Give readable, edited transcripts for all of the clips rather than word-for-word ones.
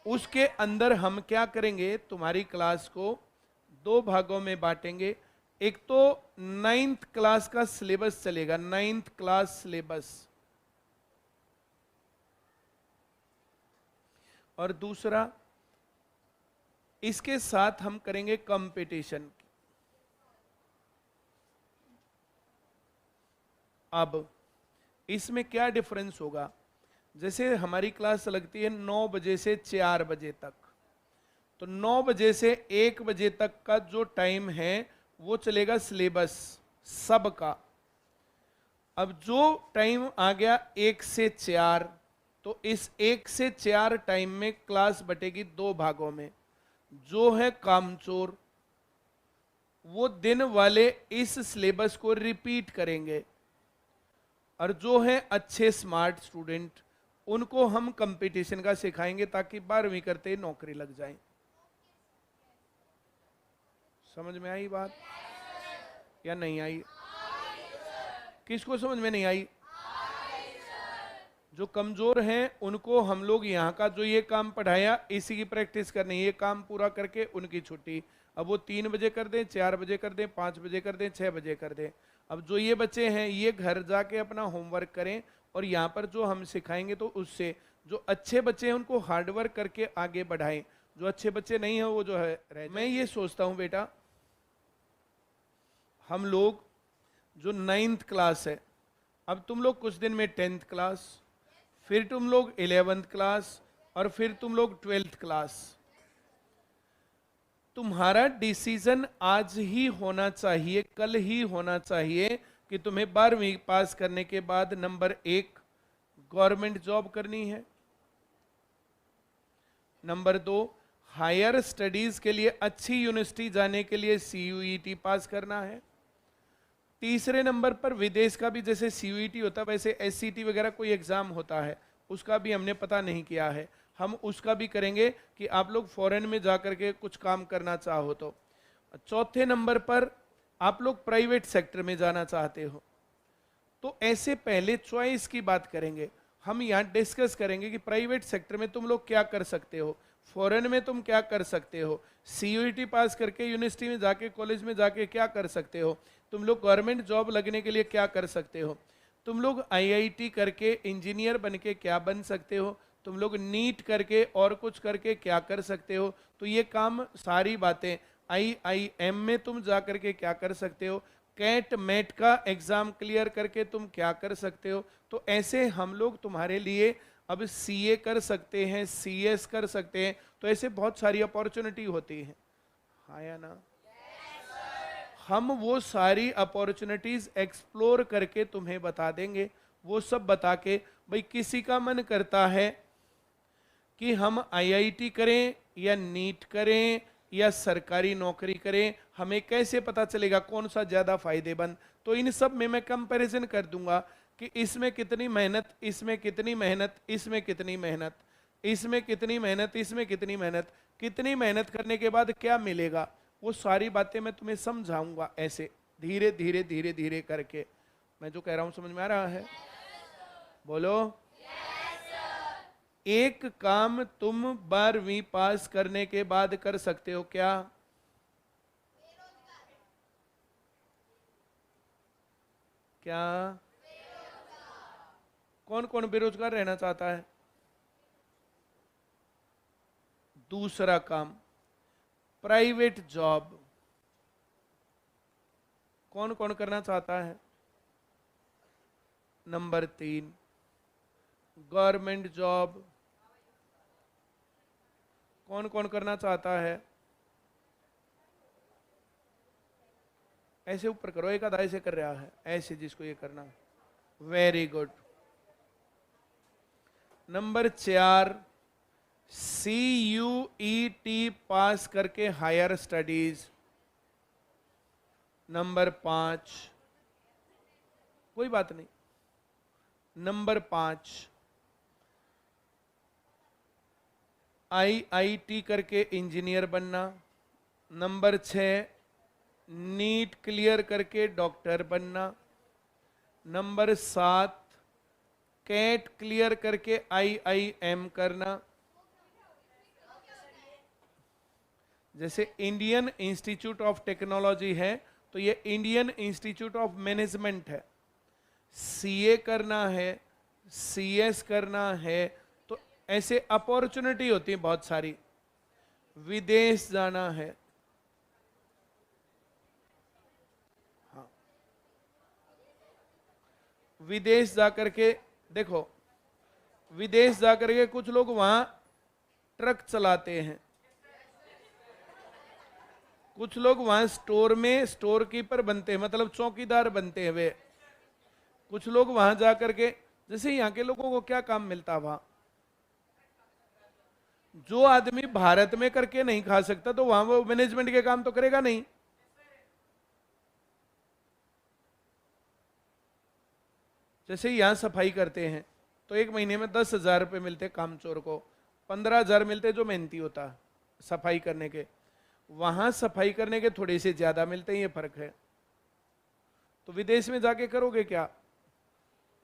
उसके अंदर हम क्या करेंगे, तुम्हारी क्लास को 2 भागों में बांटेंगे। एक तो 9th क्लास का सिलेबस चलेगा, 9th क्लास सिलेबस, और दूसरा इसके साथ हम करेंगे कंपटीशन। अब इसमें क्या डिफरेंस होगा, जैसे हमारी क्लास लगती है 9 बजे से 4 बजे तक, तो 9 बजे से 1 बजे तक का जो टाइम है वो चलेगा सिलेबस सबका। अब जो टाइम आ गया 1 से 4, तो इस 1 से 4 टाइम में क्लास बटेगी 2 भागों में। जो है कामचोर, वो दिन वाले इस सिलेबस को रिपीट करेंगे, और जो है अच्छे स्मार्ट स्टूडेंट, उनको हम कंपटीशन का सिखाएंगे ताकि 12वीं करते ही नौकरी लग जाए। समझ में आई बात या नहीं आई? किसको समझ में नहीं आई? जो कमजोर हैं उनको हम लोग यहाँ का जो ये काम पढ़ाया इसी की प्रैक्टिस करनी है, ये काम पूरा करके उनकी छुट्टी। अब वो 3 बजे कर दें, 4 बजे कर दें, 5 बजे कर दें, 6 बजे कर दें। अब जो ये बच्चे हैं ये घर जाके अपना होमवर्क करें, और यहाँ पर जो हम सिखाएंगे तो उससे जो अच्छे बच्चे हैं उनको हार्डवर्क करके आगे बढ़ाएं, जो अच्छे बच्चे नहीं हैं वो जो है रह। मैं ये सोचता हूँ बेटा, हम लोग जो 9th क्लास है, अब तुम लोग कुछ दिन में 10th क्लास, फिर तुम लोग 11th क्लास, और फिर तुम लोग 12th क्लास। तुम्हारा डिसीजन आज ही होना चाहिए, कल ही होना चाहिए कि तुम्हें 12वीं पास करने के बाद नंबर 1 गवर्नमेंट जॉब करनी है, नंबर 2 हायर स्टडीज के लिए अच्छी यूनिवर्सिटी जाने के लिए CUET पास करना है, तीसरे नंबर पर विदेश का भी जैसे CUET होता है वैसे SCT वगैरह कोई एग्जाम होता है, उसका भी हमने पता नहीं किया है, हम उसका भी करेंगे कि आप लोग फॉरेन में जाकर के कुछ काम करना चाहो तो। चौथे नंबर पर आप लोग प्राइवेट सेक्टर में जाना चाहते हो, तो ऐसे पहले चॉइस की बात करेंगे। हम यहाँ डिस्कस करेंगे कि प्राइवेट सेक्टर में तुम लोग क्या कर सकते हो, फॉरेन में तुम क्या कर सकते हो, CUET पास करके यूनिवर्सिटी में जाके कॉलेज में जाके क्या कर सकते हो, तुम लोग गवर्नमेंट जॉब लगने के लिए क्या कर सकते हो, तुम लोग IIT करके इंजीनियर बन के क्या बन सकते हो, तुम लोग नीट करके और कुछ करके क्या कर सकते हो। तो ये काम सारी बातें, IIM में तुम जा करके क्या कर सकते हो, कैट मैट का एग्जाम क्लियर करके तुम क्या कर सकते हो। तो ऐसे हम लोग तुम्हारे लिए अब CA कर सकते हैं, CS कर सकते हैं, तो ऐसे बहुत सारी अपॉर्चुनिटी होती है, हाँ या ना? हम वो सारी अपॉर्चुनिटीज एक्सप्लोर करके तुम्हें बता देंगे, वो सब बता के, भाई किसी का मन करता है कि हम IIT करें या नीट करें या सरकारी नौकरी करें, हमें कैसे पता चलेगा कौन सा ज़्यादा फायदेमंद। तो इन सब में मैं कंपैरिजन कर दूंगा कि इसमें कितनी मेहनत, इसमें कितनी मेहनत, इसमें कितनी मेहनत, इसमें कितनी मेहनत, इसमें कितनी मेहनत, कितनी मेहनत करने के बाद क्या मिलेगा, वो सारी बातें मैं तुम्हें समझाऊंगा ऐसे धीरे धीरे धीरे धीरे करके। मैं जो कह रहा हूं समझ में आ रहा है? बोलो। एक काम तुम 12वीं पास करने के बाद कर सकते हो, क्या? क्या? कौन कौन बेरोजगार रहना चाहता है? दूसरा काम प्राइवेट जॉब, कौन कौन करना चाहता है? नंबर 3 गवर्नमेंट जॉब, कौन कौन करना चाहता है? ऐसे ऊपर करो, एक आधा ऐसे कर रहा है, ऐसे जिसको ये करना। Very good. नंबर 4 CUET पास करके हायर स्टडीज। नंबर 5 कोई बात नहीं, नंबर 5 IIT करके इंजीनियर बनना। नंबर 6 नीट क्लियर करके डॉक्टर बनना। नंबर 7 कैट क्लियर करके IIM करना। जैसे इंडियन इंस्टीट्यूट ऑफ टेक्नोलॉजी है तो ये इंडियन इंस्टीट्यूट ऑफ मैनेजमेंट है। सीए करना है, सीएस करना है, तो ऐसे अपॉर्चुनिटी होती है बहुत सारी। विदेश जाना है, हाँ, विदेश जाकर के देखो, विदेश जाकर के कुछ लोग वहां ट्रक चलाते हैं, कुछ लोग वहां स्टोर में स्टोर कीपर बनते हैं, मतलब चौकीदार बनते हैं वे। कुछ लोग वहां जाकर के, जैसे यहाँ के लोगों को क्या काम मिलता, वहां जो आदमी भारत में करके नहीं खा सकता तो वहां वो मैनेजमेंट के काम तो करेगा नहीं। जैसे यहां सफाई करते हैं तो एक महीने में 10,000 रुपये मिलते कामचोर को, 15,000 मिलते जो मेहनती होता सफाई करने के। वहां सफाई करने के थोड़े से ज्यादा मिलते हैं, ये फर्क है। तो विदेश में जाके करोगे क्या?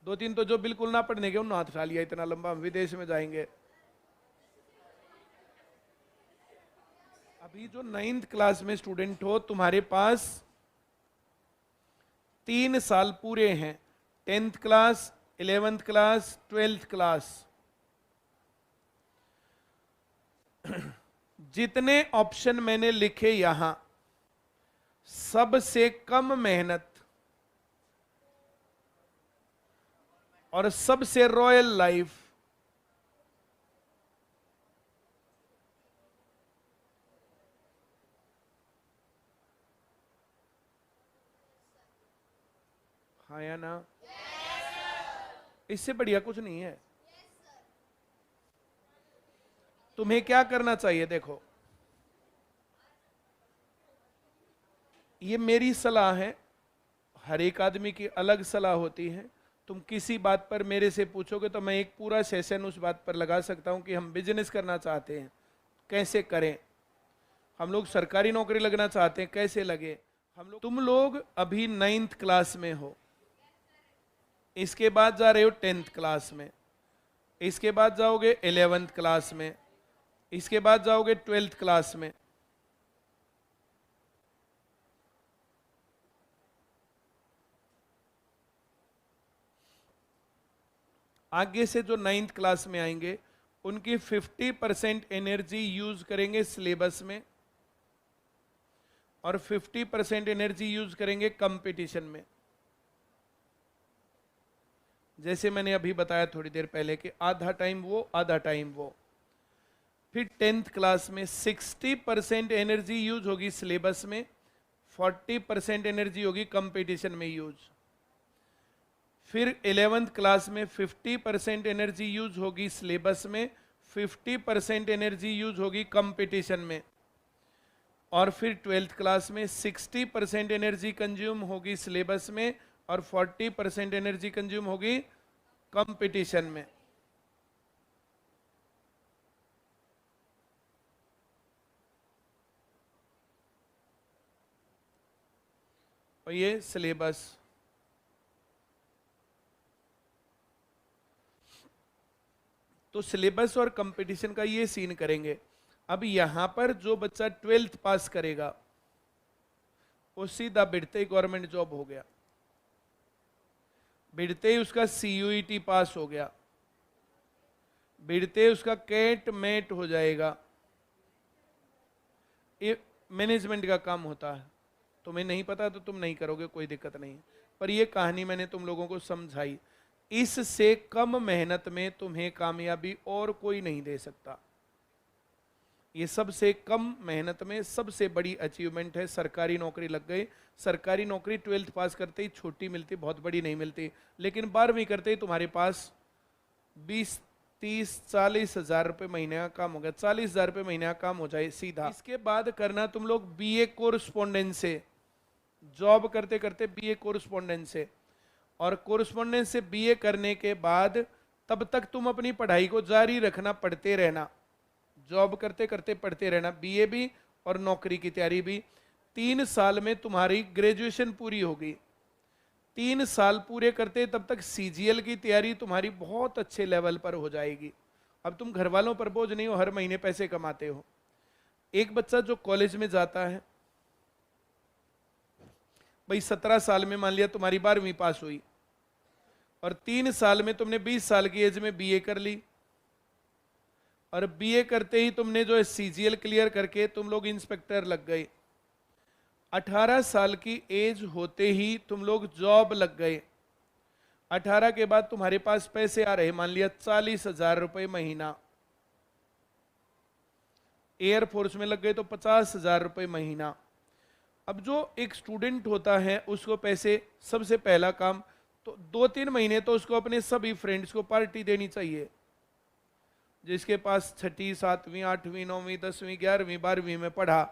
2-3 तो जो बिल्कुल ना पढ़ने के उन्होंने हाथ उठा लिया, इतना लंबा हम विदेश में जाएंगे। अभी जो 9th क्लास में स्टूडेंट हो, तुम्हारे पास 3 साल पूरे हैं, 10th class, 11th class, 12th class. जितने ऑप्शन मैंने लिखे यहां, सबसे कम मेहनत और सबसे रॉयल लाइफ हाँ या ना? इससे बढ़िया कुछ नहीं है। तुम्हें क्या करना चाहिए? देखो, ये मेरी सलाह है, हर एक आदमी की अलग सलाह होती है। तुम किसी बात पर मेरे से पूछोगे तो मैं एक पूरा सेशन उस बात पर लगा सकता हूं कि हम बिजनेस करना चाहते हैं, कैसे करें। हम लोग सरकारी नौकरी लगना चाहते हैं, कैसे लगे हम लोग। तुम लोग अभी 9th क्लास में हो, इसके बाद जा रहे हो 10th क्लास में, इसके बाद जाओगे 11th क्लास में, इसके बाद जाओगे 12th क्लास में। आगे से जो 9th क्लास में आएंगे उनकी 50% एनर्जी यूज करेंगे सिलेबस में और 50% एनर्जी यूज करेंगे कंपटीशन में। जैसे मैंने अभी बताया थोड़ी देर पहले कि आधा टाइम वो, आधा टाइम वो। फिर 10th क्लास में 60% एनर्जी यूज होगी सिलेबस में, 40% एनर्जी होगी कंपटीशन में यूज। फिर 11th क्लास में 50% एनर्जी यूज होगी सिलेबस में, 50% एनर्जी यूज होगी कंपटीशन में। और फिर 12th क्लास में 60% एनर्जी कंज्यूम होगी सिलेबस में और 40% एनर्जी कंज्यूम होगी कंपटीशन में। और ये सिलेबस। तो सिलेबस और कंपटीशन का ये सीन करेंगे। अब यहां पर जो बच्चा 12th पास करेगा वो सीधा बिड़ते ही गवर्नमेंट जॉब हो गया, बिड़ते ही उसका CUET पास हो गया, बिड़ते ही उसका कैट मेट हो जाएगा। ये मैनेजमेंट का काम होता है। तुम्हें नहीं पता तो तुम नहीं करोगे, कोई दिक्कत नहीं, पर ये कहानी मैंने तुम लोगों को समझाई। इससे कम मेहनत में तुम्हें कामयाबी और कोई नहीं दे सकता। ये सबसे कम मेहनत में सबसे बड़ी अचीवमेंट है। सरकारी नौकरी लग गई। सरकारी नौकरी 12th पास करते ही छोटी मिलती, बहुत बड़ी नहीं मिलती, लेकिन 12वीं करते ही तुम्हारे पास 20-30-40 हजार रुपये महीने का काम हो गया, 40,000 रुपये महीने का काम हो जाए सीधा। इसके बाद करना तुम लोग BA कोरस्पोंडेंस से, जॉब करते करते BA कोरस्पोंडेंस से, और कोरस्पोंडेंस से BA करने के बाद तब तक तुम अपनी पढ़ाई को जारी रखना, पढ़ते रहना, जॉब करते करते पढ़ते रहना, BA भी और नौकरी की तैयारी भी। 3 साल में तुम्हारी ग्रेजुएशन पूरी होगी। 3 साल पूरे करते तब तक CGL की तैयारी तुम्हारी बहुत अच्छे लेवल पर हो जाएगी। अब तुम घर वालों पर बोझ नहीं हो, हर महीने पैसे कमाते हो। एक बच्चा जो कॉलेज में जाता है, भाई 17 साल में मान लिया तुम्हारी 12वीं पास हुई और 3 साल में तुमने 20 साल की एज में बीए कर ली, और बीए करते ही तुमने जो है सीजीएल क्लियर करके तुम लोग इंस्पेक्टर लग गए। 18 साल की एज होते ही तुम लोग जॉब लग गए। 18 के बाद तुम्हारे पास पैसे आ रहे, मान लिया 40,000 रुपए महीना। एयरफोर्स में लग गए तो 50,000 रुपए महीना। अब जो एक स्टूडेंट होता है उसको पैसे, सबसे पहला काम तो 2-3 महीने तो उसको अपने सभी फ्रेंड्स को पार्टी देनी चाहिए। जिसके पास 6ठी 7वीं 8वीं 9वीं 10वीं 11वीं 12वीं में पढ़ा,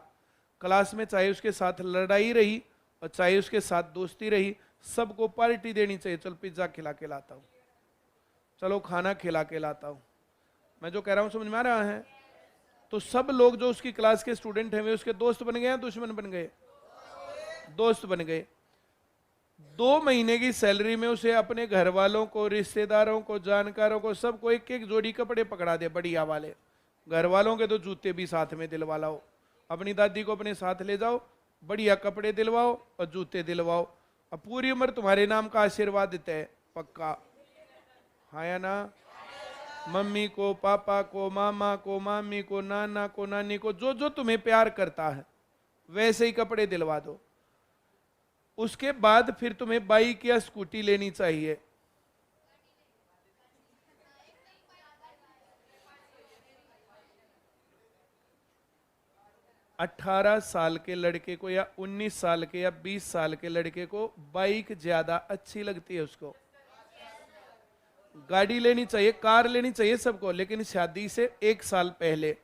क्लास में चाहे उसके साथ लड़ाई रही और चाहे उसके साथ दोस्ती रही, सबको पार्टी देनी चाहिए। चल पिज्जा खिला के लाता हूँ, चलो खाना खिला के लाता हूँ। मैं जो कह रहा हूँ समझ में आ रहा है? तो सब लोग जो उसकी क्लास के स्टूडेंट हैं वे उसके दोस्त बन गए या दुश्मन बन गए? दोस्त बन गए। 2 महीने की सैलरी में उसे अपने घर वालों को, रिश्तेदारों को, जानकारों को, सबको एक एक जोड़ी कपड़े पकड़ा दे बढ़िया वाले। घर वालों के तो जूते भी साथ में दिलवा लाओ, अपनी दादी को अपने साथ ले जाओ, बढ़िया कपड़े दिलवाओ और जूते दिलवाओ, अब पूरी उम्र तुम्हारे नाम का आशीर्वाद देते हैं पक्का। हाँ या ना? मम्मी को, पापा को, मामा को, मामी को, नाना को, नानी को, जो जो तुम्हें प्यार करता है वैसे ही कपड़े दिलवा दो। उसके बाद फिर तुम्हें बाइक या स्कूटी लेनी चाहिए। अठारह साल के लड़के को या 19 साल के या 20 साल के लड़के को बाइक ज्यादा अच्छी लगती है उसको। गाड़ी लेनी चाहिए, कार लेनी चाहिए सबको, लेकिन शादी से 1 साल पहले।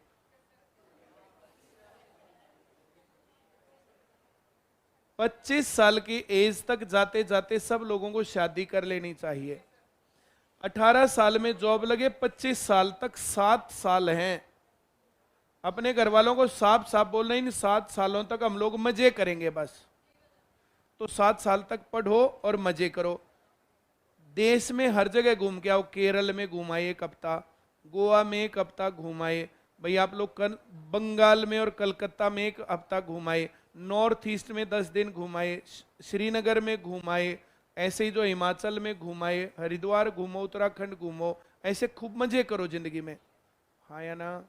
पच्चीस साल की एज तक जाते जाते सब लोगों को शादी कर लेनी चाहिए। 18 साल में जॉब लगे, 25 साल तक 7 साल हैं। अपने घर वालों को साफ साफ बोलना, इन 7 सालों तक हम लोग मजे करेंगे बस। तो 7 साल तक पढ़ो और मजे करो। देश में हर जगह घूम के आओ। केरल में घुमाए एक हफ्ता, गोवा में एक हफ्ता घुमाए, भाई आप लोग बंगाल में और कलकत्ता में एक हफ्ता घुमाए, नॉर्थ ईस्ट में 10 दिन घुमाए, श्रीनगर में घुमाए, ऐसे ही जो हिमाचल में घुमाए, हरिद्वार घूमो, उत्तराखंड घूमो, ऐसे खूब मजे करो जिंदगी में। हाँ या ना?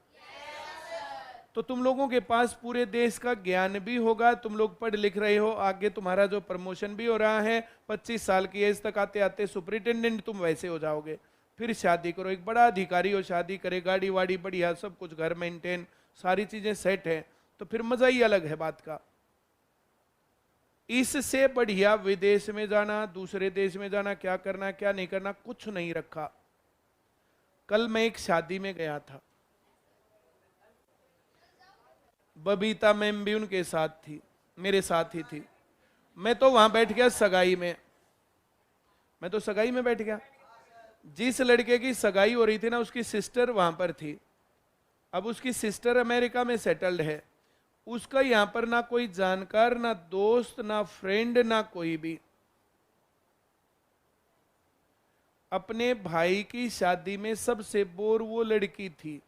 तो तुम लोगों के पास पूरे देश का ज्ञान भी होगा, तुम लोग पढ़ लिख रहे हो, आगे तुम्हारा जो प्रमोशन भी हो रहा है, 25 साल की एज तक आते आते सुपरिटेंडेंट तुम वैसे हो जाओगे। फिर शादी करो, एक बड़ा अधिकारी हो, शादी करे, गाड़ी वाड़ी बढ़िया, सब कुछ घर मेंटेन, सारी चीजें सेट है, तो फिर मजा ही अलग है बात का। इससे बढ़िया विदेश में जाना, दूसरे देश में जाना, क्या करना क्या नहीं करना कुछ नहीं रखा। कल मैं एक शादी में गया था, बबीता मैम भी उनके साथ थी, मेरे साथ ही थी। मैं तो वहां बैठ गया सगाई में, मैं तो सगाई में बैठ गया। जिस लड़के की सगाई हो रही थी ना, उसकी सिस्टर वहां पर थी। अब उसकी सिस्टर अमेरिका में सेटल्ड है, उसका यहां पर ना कोई जानकार, ना दोस्त, ना फ्रेंड, ना कोई भी। अपने भाई की शादी में सबसे बोर वो लड़की थी।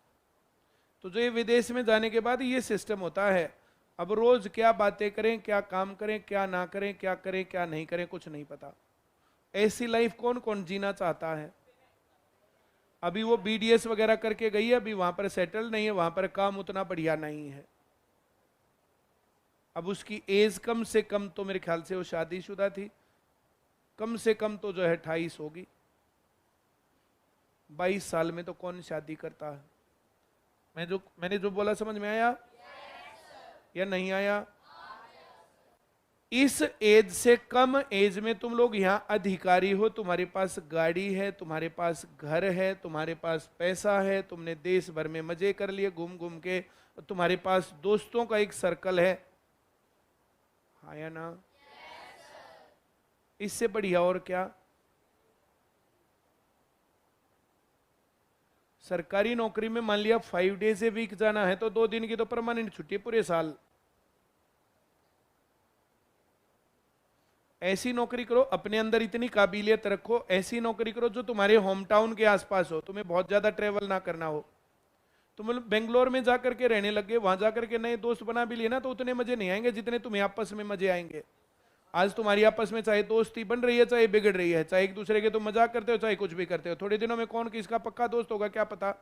तो जो ये विदेश में जाने के बाद ये सिस्टम होता है, अब रोज क्या बातें करें, क्या काम करें, क्या ना करें, क्या करें क्या नहीं करें, कुछ नहीं पता। ऐसी लाइफ कौन कौन जीना चाहता है? अभी वो बीडीएस वगैरह करके गई है, अभी वहां पर सेटल नहीं है, वहां पर काम उतना बढ़िया नहीं है। अब उसकी एज कम से कम तो मेरे ख्याल से वो शादीशुदा थी, कम से कम तो जो है 28 होगी। 22 साल में तो कौन शादी करता है? मैंने जो बोला समझ में आया या नहीं आया? इस एज से कम एज में तुम लोग यहाँ अधिकारी हो, तुम्हारे पास गाड़ी है, तुम्हारे पास घर है, तुम्हारे पास पैसा है, तुमने देश भर में मजे कर लिए घूम घूम के, तुम्हारे पास दोस्तों का एक सर्कल है। हाँ या ना? इससे बढ़िया और क्या? सरकारी नौकरी में मान लिया 5 डेज ए वीक जाना है तो 2 दिन की तो परमानेंट छुट्टी पूरे साल। ऐसी नौकरी करो, अपने अंदर इतनी काबिलियत रखो, ऐसी नौकरी करो जो तुम्हारे होम टाउन के आसपास हो, तुम्हें बहुत ज्यादा ट्रेवल ना करना हो। तुम मतलब बेंगलोर में जाकर के रहने लगे, वहां जाकर के नए दोस्त बना भी लिए ना, तो उतने मजे नहीं आएंगे जितने तुम्हें आपस में मजे आएंगे। आज तुम्हारी आपस में चाहे दोस्ती बन रही है चाहे बिगड़ रही है, चाहे एक दूसरे के तुम मजाक करते हो चाहे कुछ भी करते हो, थोड़े दिनों में कौन किसका पक्का दोस्त होगा क्या पता।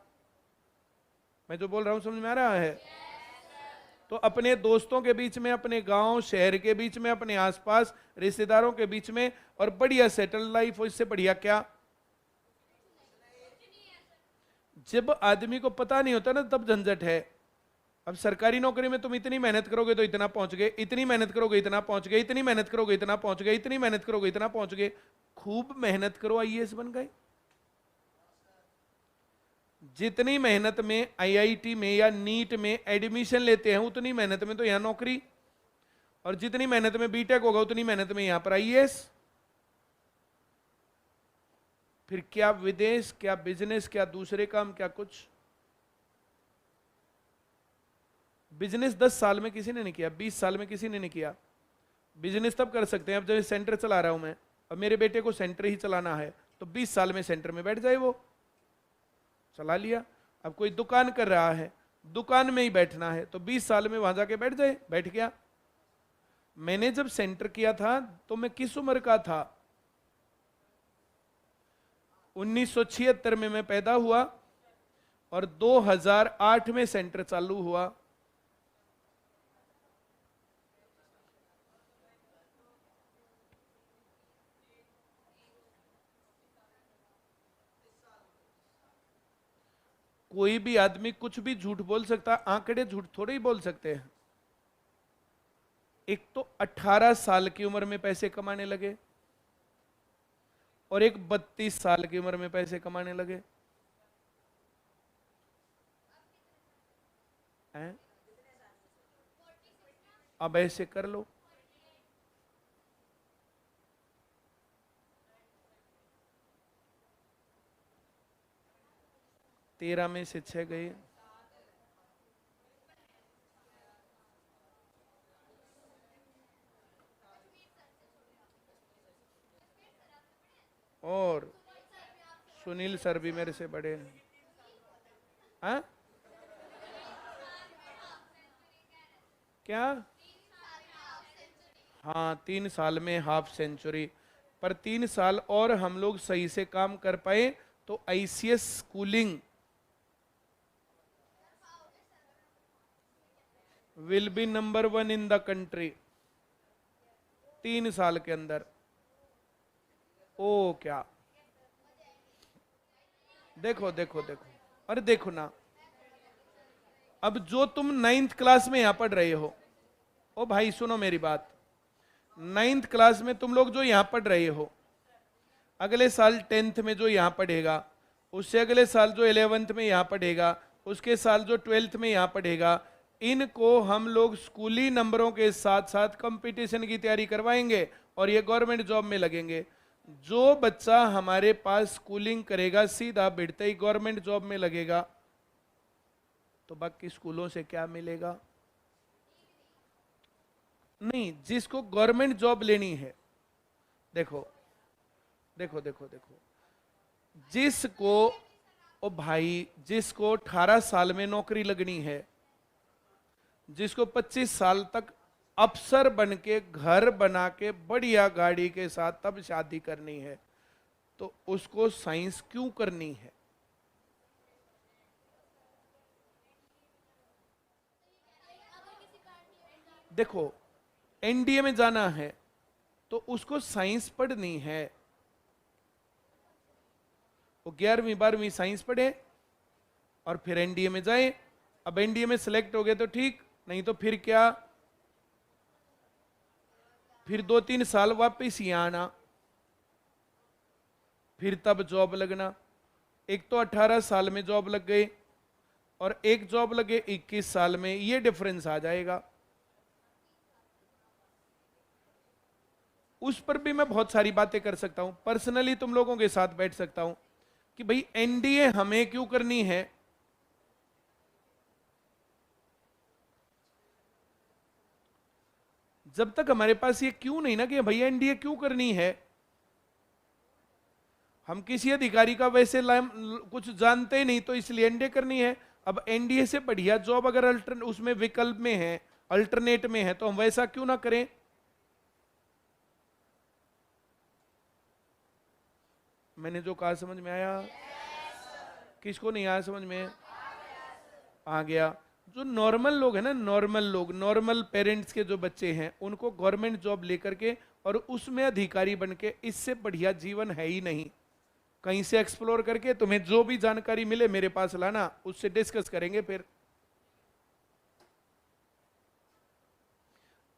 मैं जो बोल रहा हूं समझ में आ रहा है? तो अपने दोस्तों के बीच में, अपने गांव शहर के बीच में, अपने आसपास रिश्तेदारों के बीच में, और बढ़िया सेटल लाइफ हो, इससे बढ़िया क्या। जब आदमी को पता नहीं होता ना तब झंझट है। अब सरकारी नौकरी में तुम इतनी मेहनत करोगे तो इतना पहुंच गए, इतनी मेहनत करोगे इतना पहुंच गए, इतनी मेहनत करोगे इतना पहुंच गए, इतनी मेहनत करोगे इतना पहुंच गए। खूब मेहनत करो आईएएस बन गए। जितनी मेहनत में आईआईटी में या नीट में एडमिशन लेते हैं उतनी मेहनत में तो यहां नौकरी, और जितनी मेहनत में बीटेक होगा उतनी मेहनत में यहां पर आईएएस। फिर क्या विदेश, क्या बिजनेस, क्या दूसरे काम, क्या कुछ। बिजनेस 10 साल में किसी ने नहीं किया, 20 साल में किसी ने नहीं किया। बिजनेस तब कर सकते हैं, अब जब सेंटर चला रहा हूं मैं, अब मेरे बेटे को सेंटर ही चलाना है तो 20 साल में सेंटर में बैठ जाए, वो चला लिया। अब कोई दुकान कर रहा है, दुकान में ही बैठना है तो 20 साल में वहां जाके बैठ जाए, बैठ गया। मैंने जब सेंटर किया था तो मैं किस उम्र का था? 1976 में मैं पैदा हुआ और 2008 में सेंटर चालू हुआ। कोई भी आदमी कुछ भी झूठ बोल सकता, आंकड़े झूठ थोड़े ही बोल सकते हैं। एक तो 18 साल की उम्र में पैसे कमाने लगे और एक 32 साल की उम्र में पैसे कमाने लगे हैं? अब ऐसे कर लो। तेरह में से 6 गए, और सुनील सर भी मेरे से बड़े हैं। हाँ क्या? हाँ 3 साल में हाफ सेंचुरी, पर 3 साल और हम लोग सही से काम कर पाए तो ICS schooling will be number 1 in the country 3 साल के अंदर। ओ क्या, देखो देखो देखो, अरे देखो ना, अब जो तुम 9th क्लास में यहां पढ़ रहे हो, ओ भाई सुनो मेरी बात, 9th क्लास में तुम लोग जो यहां पढ़ रहे हो, अगले साल 10th में जो यहां पढ़ेगा, उससे अगले साल जो 11th में यहां पढ़ेगा, उसके साल जो 12th में यहां पढ़ेगा, इनको हम लोग स्कूली नंबरों के साथ साथ कंपटीशन की तैयारी करवाएंगे और ये गवर्नमेंट जॉब में लगेंगे। जो बच्चा हमारे पास स्कूलिंग करेगा सीधा बिड़ते ही गवर्नमेंट जॉब में लगेगा, तो बाकी स्कूलों से क्या मिलेगा? नहीं, जिसको गवर्नमेंट जॉब लेनी है, देखो देखो देखो देखो, जिसको, ओ भाई, जिसको 18 साल में नौकरी लगनी है, जिसको 25 साल तक अफसर बन के घर बना के बढ़िया गाड़ी के साथ तब शादी करनी है, तो उसको साइंस क्यों करनी है? देखो, एनडीए में जाना है तो उसको साइंस पढ़नी है, वो 11वीं 12वीं साइंस पढ़े और फिर एनडीए में जाए। अब एनडीए में सिलेक्ट हो गए तो ठीक, नहीं तो फिर क्या, फिर 2-3 साल वापस यहां आना, फिर तब जॉब लगना। एक तो 18 साल में जॉब लग गई और एक जॉब लगे 21 साल में, ये डिफरेंस आ जाएगा। उस पर भी मैं बहुत सारी बातें कर सकता हूं, पर्सनली तुम लोगों के साथ बैठ सकता हूं कि भाई एनडीए हमें क्यों करनी है। जब तक हमारे पास ये क्यों नहीं ना कि भैया एनडीए क्यों करनी है, हम किसी अधिकारी का वैसे कुछ जानते ही नहीं तो इसलिए एनडीए करनी है। अब एनडीए से बढ़िया जॉब अगर उसमें विकल्प में है, अल्टरनेट में है, तो हम वैसा क्यों ना करें? मैंने जो कहा समझ में आया? किसको नहीं आया समझ में? आ गया। जो नॉर्मल लोग हैं ना, नॉर्मल लोग, नॉर्मल पेरेंट्स के जो बच्चे हैं, उनको गवर्नमेंट जॉब लेकर के और उसमें अधिकारी बन के, इससे बढ़िया जीवन है ही नहीं। कहीं से एक्सप्लोर करके तुम्हें जो भी जानकारी मिले मेरे पास लाना, उससे डिस्कस करेंगे फिर।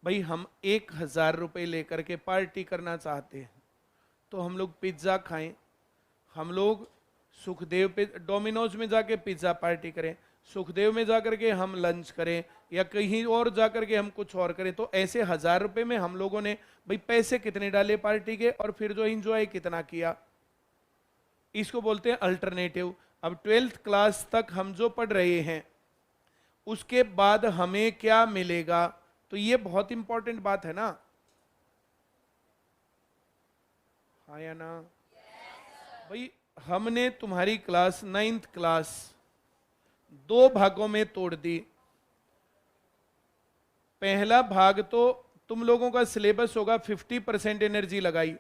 भाई हम 1,000 रुपए लेकर के पार्टी करना चाहते हैं, तो हम लोग पिज्जा खाएं, हम लोग सुखदेव पे डोमिनोज में जाके पिज्जा पार्टी करें, सुखदेव में जाकर के हम लंच करें, या कहीं और जाकर के हम कुछ और करें, तो ऐसे 1,000 रुपए में हम लोगों ने भाई पैसे कितने डाले पार्टी के, और फिर जो एंजॉय कितना किया। इसको बोलते हैं अल्टरनेटिव। अब 12th क्लास तक हम जो पढ़ रहे हैं, उसके बाद हमें क्या मिलेगा, तो ये बहुत इंपॉर्टेंट बात है ना। हाँ या ना? भाई हमने तुम्हारी क्लास 9th क्लास 2 भागों में तोड़ दी। पहला भाग तो तुम लोगों का सिलेबस होगा 50% एनर्जी लगाई,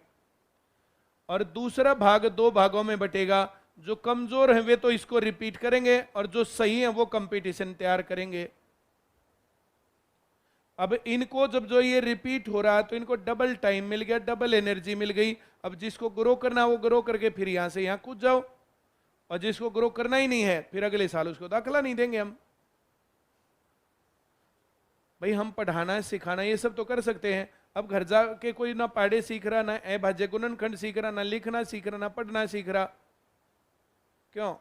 और दूसरा भाग 2 भागों में बटेगा। जो कमजोर हैं वे तो इसको रिपीट करेंगे, और जो सही हैं वो कंपटीशन तैयार करेंगे। अब इनको जब जो ये रिपीट हो रहा है, तो इनको डबल टाइम मिल गया, डबल एनर्जी मिल गई। अब जिसको ग्रो करना वो ग्रो करके फिर यहां से यहां कूद जाओ, और जिसको ग्रो करना ही नहीं है फिर अगले साल उसको दाखिला नहीं देंगे हम। भाई हम पढ़ाना सिखाना ये सब तो कर सकते हैं। अब घर जाके कोई ना पाड़े सीख रहा, ना ए भाज्य गुणनखंड सीख रहा, ना लिखना सीख रहा, ना पढ़ना सीख रहा, क्यों?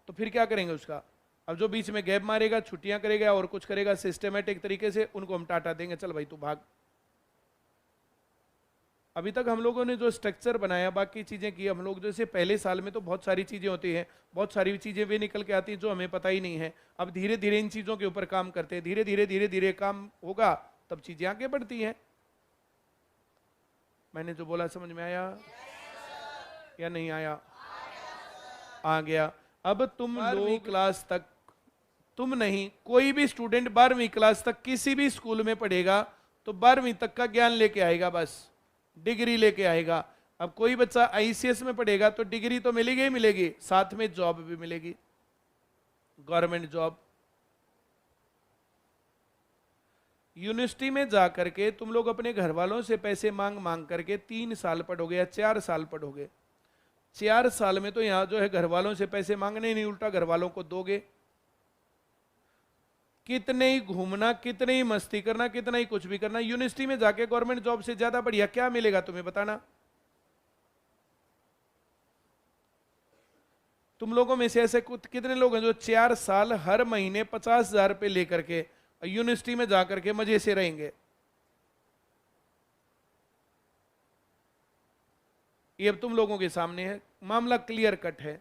तो फिर क्या करेंगे उसका? अब जो बीच में गैप मारेगा, छुट्टियां करेगा और कुछ करेगा सिस्टमेटिक तरीके से, उनको हम टाटा देंगे, चल भाई तू भाग। अभी तक हम लोगों ने जो स्ट्रक्चर बनाया, बाकी चीजें की हम लोग, जैसे पहले साल में तो बहुत सारी चीजें होती हैं, बहुत सारी चीजें वे निकल के आती हैं जो हमें पता ही नहीं है। अब धीरे धीरे इन चीजों के ऊपर काम करते हैं, धीरे धीरे धीरे धीरे काम होगा, तब चीजें आगे बढ़ती हैं। मैंने जो बोला समझ में आया या नहीं आया? आ गया। अब तुम 12वीं क्लास तक, तुम नहीं, कोई भी स्टूडेंट 12वीं क्लास तक किसी भी स्कूल में पढ़ेगा तो 12वीं तक का ज्ञान लेके आएगा, बस डिग्री लेके आएगा। अब कोई बच्चा आईसीएस में पढ़ेगा तो डिग्री तो मिलेगी ही मिलेगी, साथ में जॉब भी मिलेगी, गवर्नमेंट जॉब। यूनिवर्सिटी में जाकर के तुम लोग अपने घर वालों से पैसे मांग मांग करके 3 साल पढ़ोगे या 4 साल पढ़ोगे। 4 साल में तो यहां जो है घर वालों से पैसे मांगने नहीं, उल्टा घर वालों को दोगे। कितने ही घूमना, कितने ही मस्ती करना, कितना ही कुछ भी करना, यूनिवर्सिटी में जाके गवर्नमेंट जॉब से ज्यादा बढ़िया क्या मिलेगा तुम्हें बताना? तुम लोगों में से ऐसे कितने लोग हैं जो 4 साल हर महीने 50,000 रुपए लेकर के यूनिवर्सिटी में जाकर के मजे से रहेंगे? ये अब तुम लोगों के सामने है, मामला क्लियर कट है।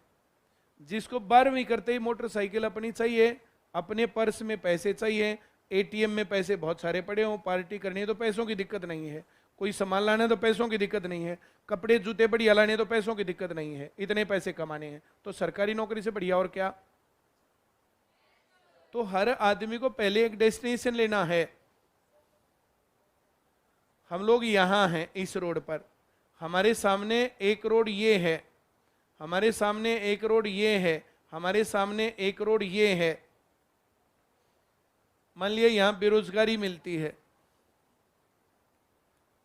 जिसको 12वीं करते ही मोटरसाइकिल अपनी चाहिए, अपने पर्स में पैसे चाहिए, एटीएम में पैसे बहुत सारे पड़े हों, पार्टी करनी है तो पैसों की दिक्कत नहीं है, कोई सामान लाना है तो पैसों की दिक्कत नहीं है, कपड़े जूते बढ़िया लाने तो पैसों की दिक्कत नहीं है, इतने पैसे कमाने हैं, तो सरकारी नौकरी से बढ़िया और क्या? तो हर आदमी को पहले एक डेस्टिनेशन लेना है। हम लोग यहां हैं इस रोड पर, हमारे सामने एक रोड ये है, हमारे सामने एक रोड ये है, हमारे सामने एक रोड ये है। मान लिया यहां बेरोजगारी मिलती है,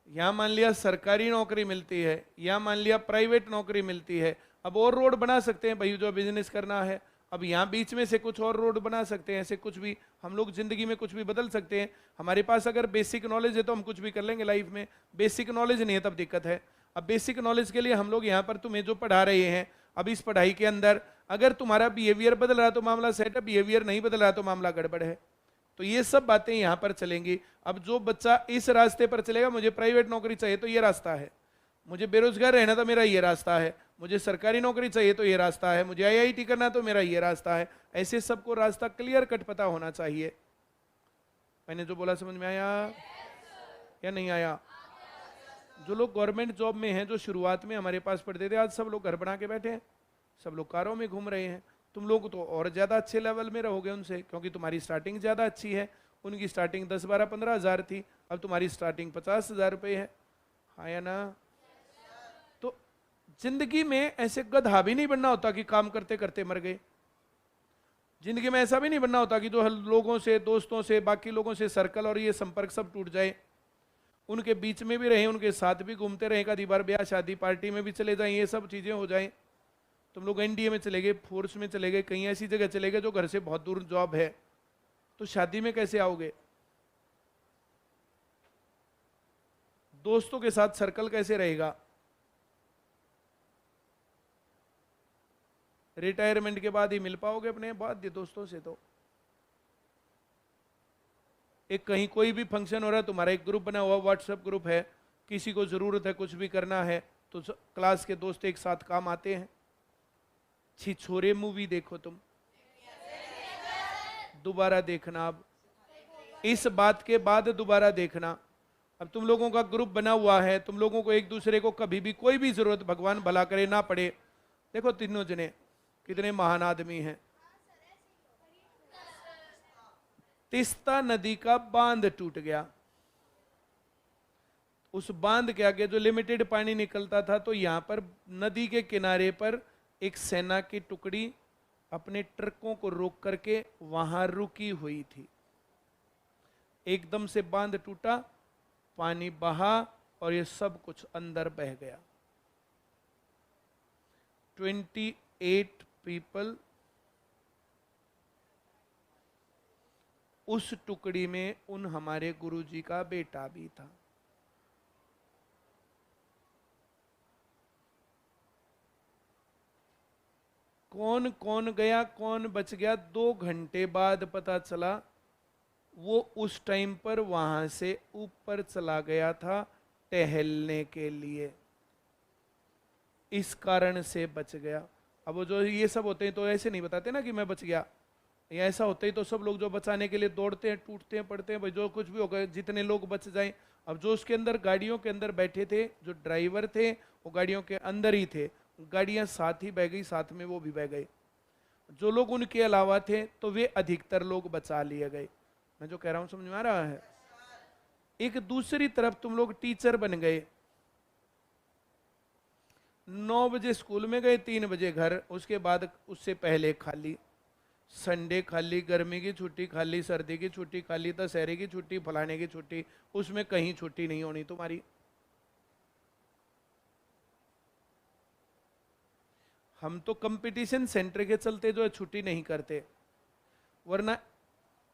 यहां मान लिया सरकारी नौकरी मिलती है, यहां मान लिया प्राइवेट नौकरी मिलती है। अब और रोड बना सकते हैं भाई जो बिजनेस करना है, अब यहां बीच में से कुछ और रोड बना सकते हैं, ऐसे कुछ भी हम लोग जिंदगी में कुछ भी बदल सकते हैं। हमारे पास अगर बेसिक नॉलेज है तो हम कुछ भी कर लेंगे लाइफ में, बेसिक नॉलेज नहीं है तब दिक्कत है। अब बेसिक नॉलेज के लिए हम लोग यहाँ पर तुम्हें जो पढ़ा रहे हैं, अब इस पढ़ाई के अंदर अगर तुम्हारा बिहेवियर बदल रहा है तो मामला सेट है, बिहेवियर नहीं बदल रहा तो मामला गड़बड़ है। तो ये सब बातें यहाँ पर चलेंगी। अब जो बच्चा इस रास्ते पर चलेगा, मुझे प्राइवेट नौकरी चाहिए तो ये रास्ता है, मुझे बेरोजगार रहना तो मेरा ये रास्ता है, मुझे सरकारी नौकरी चाहिए तो ये रास्ता है, मुझे आईआईटी करना तो मेरा ये रास्ता है। ऐसे सबको रास्ता क्लियर कट पता होना चाहिए। मैंने जो बोला समझ में आया या नहीं आया? जो लोग गवर्नमेंट जॉब में हैं, जो शुरुआत में हमारे पास पढ़ते थे, आज सब लोग घर बना के बैठे हैं, सब लोग कारों में घूम रहे हैं। तुम लोग तो और ज़्यादा अच्छे लेवल में रहोगे उनसे, क्योंकि तुम्हारी स्टार्टिंग ज़्यादा अच्छी है। उनकी स्टार्टिंग 10-12-15 हज़ार थी, अब तुम्हारी स्टार्टिंग 50,000 रुपये है। हाँ या ना? तो जिंदगी में ऐसे गधा भी नहीं बनना होता कि काम करते करते मर गए। जिंदगी में ऐसा भी नहीं बनना होता कि जो लोगों से, दोस्तों से, बाकी लोगों से सर्कल और ये संपर्क सब टूट जाए। उनके बीच में भी रहे, उनके साथ भी घूमते रहे, कभी बार ब्याह शादी पार्टी में भी चले जाएं, ये सब चीज़ें हो जाएं। तुम लोग एनडीए में चले गए, फोर्स में चले गए, कहीं ऐसी जगह चले गए जो घर से बहुत दूर जॉब है, तो शादी में कैसे आओगे? दोस्तों के साथ सर्कल कैसे रहेगा? रिटायरमेंट के बाद ही मिल पाओगे अपने बाध्य दोस्तों से। तो एक कहीं कोई भी फंक्शन हो रहा है, तुम्हारा एक ग्रुप बना हुआ, व्हाट्सएप ग्रुप है, किसी को जरूरत है, कुछ भी करना है, तो क्लास के दोस्त एक साथ काम आते हैं। छिछोरे मूवी देखो तुम, दोबारा देखना, अब इस बात के बाद दोबारा देखना। अब तुम लोगों का ग्रुप बना हुआ है, तुम लोगों को एक दूसरे को कभी भी कोई भी जरूरत, भगवान भला करे, ना पड़े। देखो तीनों जने कितने महान आदमी हैं। तिस्ता नदी का बांध टूट गया, उस बांध के आगे जो लिमिटेड पानी निकलता था, तो यहां पर नदी के किनारे पर एक सेना की टुकड़ी अपने ट्रकों को रोक करके वहां रुकी हुई थी। एकदम से बांध टूटा, पानी बहा और ये सब कुछ अंदर बह गया। 28 पीपल उस टुकड़ी में, उन हमारे गुरुजी का बेटा भी था। कौन कौन गया, कौन बच गया, 2 घंटे बाद पता चला। वो उस टाइम पर वहां से ऊपर चला गया था टहलने के लिए, इस कारण से बच गया। अब वो जो ये सब होते हैं तो ऐसे नहीं बताते ना कि मैं बच गया, या ऐसा होता ही तो सब लोग जो बचाने के लिए दौड़ते हैं, टूटते हैं, पड़ते हैं, भाई जो कुछ भी होगा, जितने लोग बच जाएं। अब जो उसके अंदर गाड़ियों के अंदर बैठे थे, जो ड्राइवर थे, वो गाड़ियों के अंदर ही थे, गाड़ियां साथ ही बह गई, साथ में वो भी बह गए। जो लोग उनके अलावा थे तो वे अधिकतर लोग बचा लिए गए। मैं जो कह रहा हूं समझ में आ रहा है? एक दूसरी तरफ तुम लोग टीचर बन गए, 9 बजे स्कूल में गए, 3 बजे घर, उसके बाद उससे पहले खाली, संडे खाली, गर्मी की छुट्टी खाली, सर्दी की छुट्टी खाली, दशहरे की छुट्टी, फलाने की छुट्टी, उसमें कहीं छुट्टी नहीं होनी तुम्हारी। हम तो कंपटीशन सेंटर के चलते जो है छुट्टी नहीं करते, वरना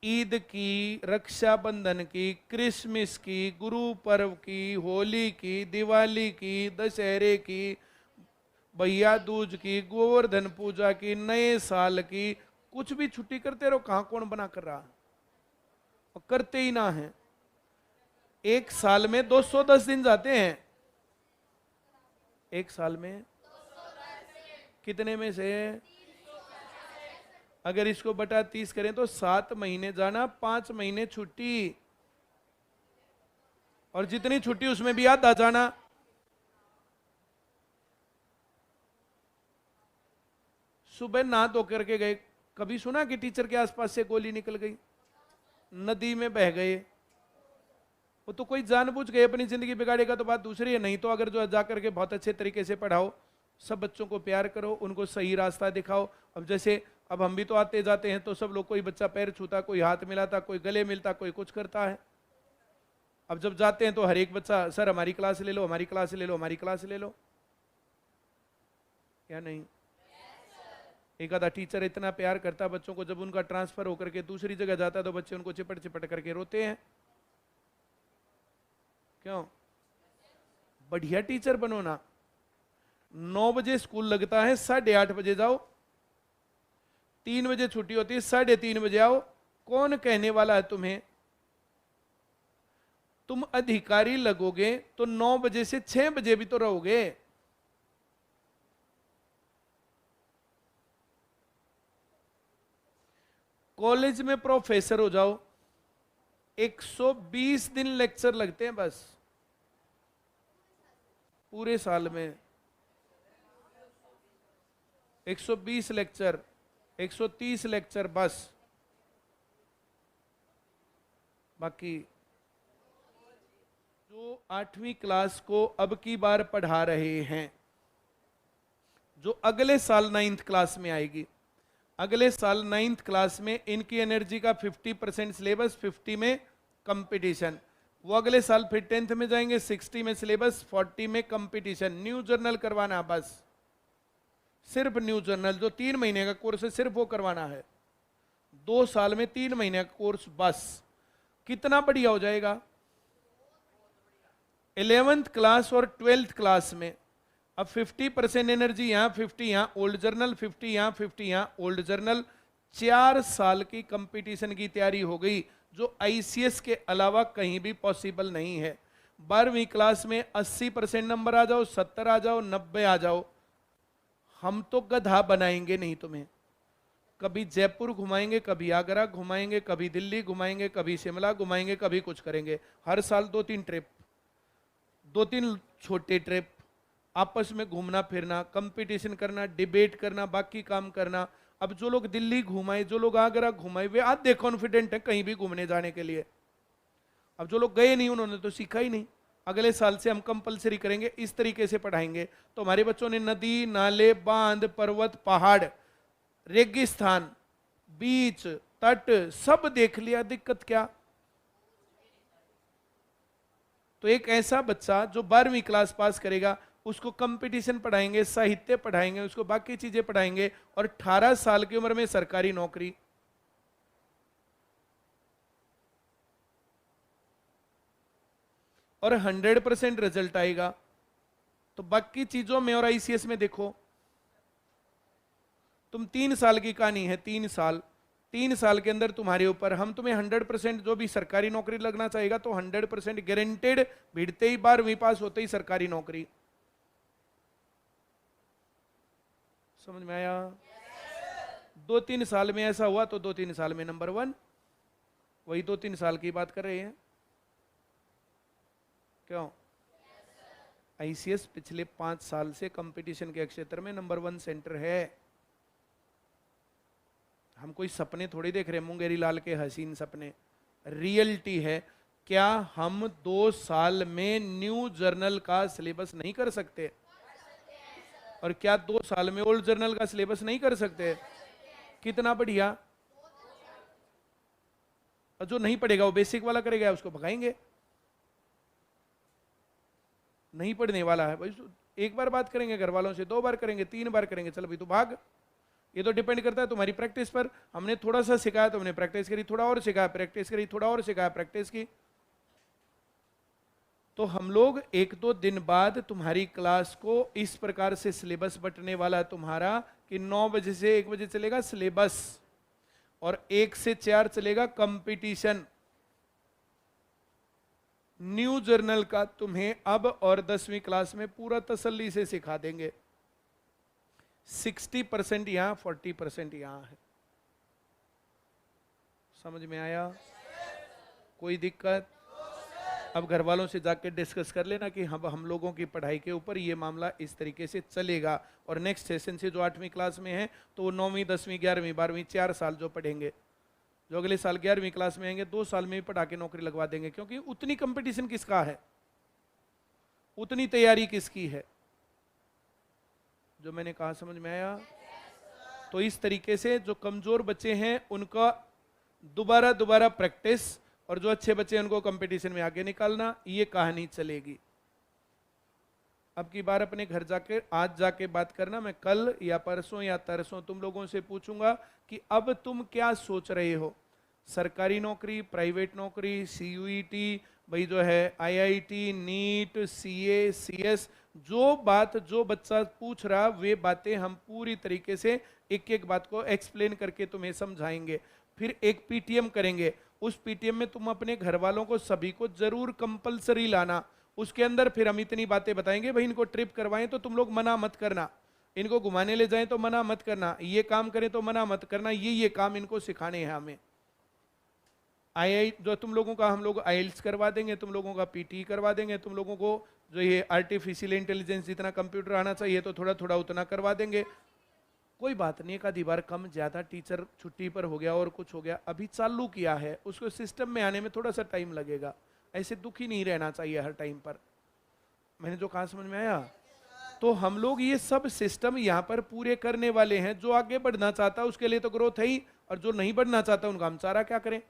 ईद की, रक्षाबंधन की, क्रिसमस की, गुरु पर्व की, होली की, दिवाली की, दशहरे की, भैया दूज की, गोवर्धन पूजा की, नए साल की, कुछ भी छुट्टी करते रहो, कहां कौन बना कर रहा, और करते ही ना है। एक साल में 210 दिन जाते हैं, एक साल में कितने में से, अगर इसको बटा 30 करें तो 7 महीने जाना, 5 महीने छुट्टी, और जितनी छुट्टी उसमें भी आधा जाना। सुबह नहा धो करके गए, कभी सुना कि टीचर के आसपास से गोली निकल गई, नदी में बह गए? वो तो कोई जानबूझ के अपनी जिंदगी बिगाड़ेगा तो बात दूसरी है, नहीं तो अगर जो जा करके बहुत अच्छे तरीके से पढ़ाओ, सब बच्चों को प्यार करो, उनको सही रास्ता दिखाओ। अब जैसे अब हम भी तो आते जाते हैं, तो सब लोग, कोई बच्चा पैर छूता, कोई हाथ मिलाता, कोई गले मिलता, कोई कुछ करता है। अब जब जाते हैं तो हर एक बच्चा, सर हमारी क्लास ले लो, हमारी क्लास ले लो, हमारी क्लास ले लो, या नहीं? एक आधा टीचर इतना प्यार करता बच्चों को, जब उनका ट्रांसफर होकर के दूसरी जगह जाता तो बच्चे उनको चिपट चिपट करके रोते हैं। क्यों? बढ़िया टीचर बनो ना। 9 बजे स्कूल लगता है, 8:30 बजे जाओ, 3 बजे छुट्टी होती है, 3:30 बजे आओ। कौन कहने वाला है तुम्हें? तुम अधिकारी लगोगे तो 9 बजे से 6 बजे भी तो रहोगे। कॉलेज में प्रोफेसर हो जाओ, 120 दिन लेक्चर लगते हैं बस, पूरे साल में 120 लेक्चर, 130 लेक्चर बस। बाकी जो 8वीं क्लास को अब की बार पढ़ा रहे हैं, जो अगले साल 9th क्लास में आएगी, अगले साल 9th क्लास में इनकी एनर्जी का 50% सिलेबस, 50 में कंपटीशन। वो अगले साल फिर 10th में जाएंगे, 60 में सिलेबस, 40 में कंपटीशन। न्यू जर्नल करवाना बस, सिर्फ न्यू जर्नल जो 3 महीने का कोर्स है सिर्फ वो करवाना है। 2 साल में 3 महीने का कोर्स बस। कितना बढ़िया हो जाएगा। 11th क्लास और 12th क्लास में अब 50% एनर्जी यहाँ, 50 यहाँ ओल्ड जर्नल, 50 यहाँ, 50 यहाँ ओल्ड जर्नल। 4 साल की कंपटीशन की तैयारी हो गई, जो आईसीएस के अलावा कहीं भी पॉसिबल नहीं है। 12वीं क्लास में 80% नंबर आ जाओ, 70 आ जाओ, 90 आ जाओ, हम तो गधा बनाएंगे नहीं तुम्हें। कभी जयपुर घुमाएंगे, कभी आगरा घुमाएंगे, कभी दिल्ली घुमाएंगे, कभी शिमला घुमाएंगे, कभी कुछ करेंगे। हर साल 2-3 ट्रिप, 2-3 छोटे ट्रिप, आपस में घूमना फिरना, कंपटीशन करना, डिबेट करना, बाकी काम करना। अब जो लोग दिल्ली घुमाए, जो लोग आगरा घुमाए, वे आधे कॉन्फिडेंट हैं कहीं भी घूमने जाने के लिए। अब जो लोग गए नहीं उन्होंने तो सीखा ही नहीं। अगले साल से हम कंपलसरी करेंगे, इस तरीके से पढ़ाएंगे। तो हमारे बच्चों ने नदी, नाले, बांध, पर्वत, पहाड़, रेगिस्तान, बीच, तट सब देख लिया। दिक्कत क्या? तो एक ऐसा बच्चा जो 12वीं क्लास पास करेगा, उसको कंपटीशन पढ़ाएंगे, साहित्य पढ़ाएंगे, उसको बाकी चीजें पढ़ाएंगे, और 18 साल की उम्र में सरकारी नौकरी। और 100% रिजल्ट आएगा। तो बाकी चीजों में और आईसीएस में देखो, तुम 3 साल की कहानी है, 3 साल के अंदर तुम्हारे ऊपर, हम तुम्हें 100% जो भी सरकारी नौकरी लगना चाहेगा तो 100% गारंटेड, भिड़ते ही 12वीं पास होते ही सरकारी नौकरी। समझ में आया? 2-3 साल में ऐसा हुआ तो 2-3 साल में नंबर 1। वही 2-3 साल की बात कर रहे हैं। क्यों? आईसीएस पिछले 5 साल से कंपटीशन के क्षेत्र में नंबर 1 सेंटर है। हम कोई सपने थोड़ी देख रहे हैं, मुंगेरी लाल के हसीन सपने, रियलिटी है। क्या हम 2 साल में न्यू जर्नल का सिलेबस नहीं कर सकते? और क्या 2 साल में ओल्ड जर्नल का सिलेबस नहीं कर सकते? कितना बढ़िया। और जो नहीं पढ़ेगा वो बेसिक वाला करेगा, उसको भगाएंगे। नहीं पढ़ने वाला है भाई, एक बार बात करेंगे घर वालों से, 2 बार करेंगे, 3 बार करेंगे, चलो भाई तू भाग। ये तो डिपेंड करता है तुम्हारी प्रैक्टिस पर। हमने थोड़ा सा सिखाया तो हमने प्रैक्टिस करी, थोड़ा और सिखाया प्रैक्टिस करी, थोड़ा और सिखाया प्रैक्टिस की। तो हम लोग 1-2 दिन बाद तुम्हारी क्लास को इस प्रकार से सिलेबस बंटने वाला है तुम्हारा कि 9 बजे से 1 बजे चलेगा सिलेबस, और 1 से 4 चलेगा कंपटीशन। न्यू जर्नल का तुम्हें अब और 10वीं क्लास में पूरा तसल्ली से सिखा देंगे। 60% यहां, 40% यहां है। समझ में आया? कोई दिक्कत? अब घर वालों से जाके डिस्कस कर लेना कि हम लोगों की पढ़ाई के ऊपर ये मामला इस तरीके से चलेगा। और नेक्स्ट सेशन से जो 8वीं क्लास में है तो वो 9वीं, 10वीं, 11वीं, 12वीं 4 साल जो पढ़ेंगे, जो अगले साल 11वीं क्लास में आएंगे 2 साल में भी पढ़ा के नौकरी लगवा देंगे। क्योंकि उतनी कंपटीशन किसका है, उतनी तैयारी किसकी है। जो मैंने कहा समझ में आया? तो इस तरीके से जो कमजोर बच्चे हैं उनका दोबारा प्रैक्टिस, और जो अच्छे बच्चे हैं उनको कंपटीशन में आगे निकालना, ये कहानी चलेगी। अब की बार अपने घर जाके, आज जाके बात करना। मैं कल या परसों या तरसों तुम लोगों से पूछूंगा कि अब तुम क्या सोच रहे हो। सरकारी नौकरी, प्राइवेट नौकरी, सीयूईटी, भाई जो है आईआईटी, नीट, सीए, सीएस, जो बच्चा पूछ रहा वे बातें हम पूरी तरीके से एक एक बात को एक्सप्लेन करके तुम्हें समझाएंगे। फिर एक पीटीएम करेंगे, उस पीटीएम में तुम अपने घर वालों को सभी को जरूर कंपलसरी लाना। उसके अंदर फिर हम इतनी बातें बताएंगे, भाई इनको ट्रिप करवाएं तो तुम लोग मना मत करना, इनको घुमाने ले जाएं तो मना मत करना, ये काम करें तो मना मत करना, ये काम इनको सिखाने हैं हमें। आई जो तुम लोगों का हम लोग आईएल्स करवा देंगे, तुम लोगों का पीटी करवा देंगे, तुम लोगों को जो ये आर्टिफिशियल इंटेलिजेंस जितना कंप्यूटर आना चाहिए तो थोड़ा थोड़ा उतना करवा देंगे। कोई बात नहीं, एक आधी बार कम ज़्यादा टीचर छुट्टी पर हो गया और कुछ हो गया, अभी चालू किया है, उसको सिस्टम में आने में थोड़ा सा टाइम लगेगा। ऐसे दुखी नहीं रहना चाहिए हर टाइम पर। मैंने जो कहा समझ में आया? तो हम लोग ये सब सिस्टम यहाँ पर पूरे करने वाले हैं। जो आगे बढ़ना चाहता है उसके लिए तो ग्रोथ है ही, और जो नहीं बढ़ना चाहता उनका हम चारा क्या करें।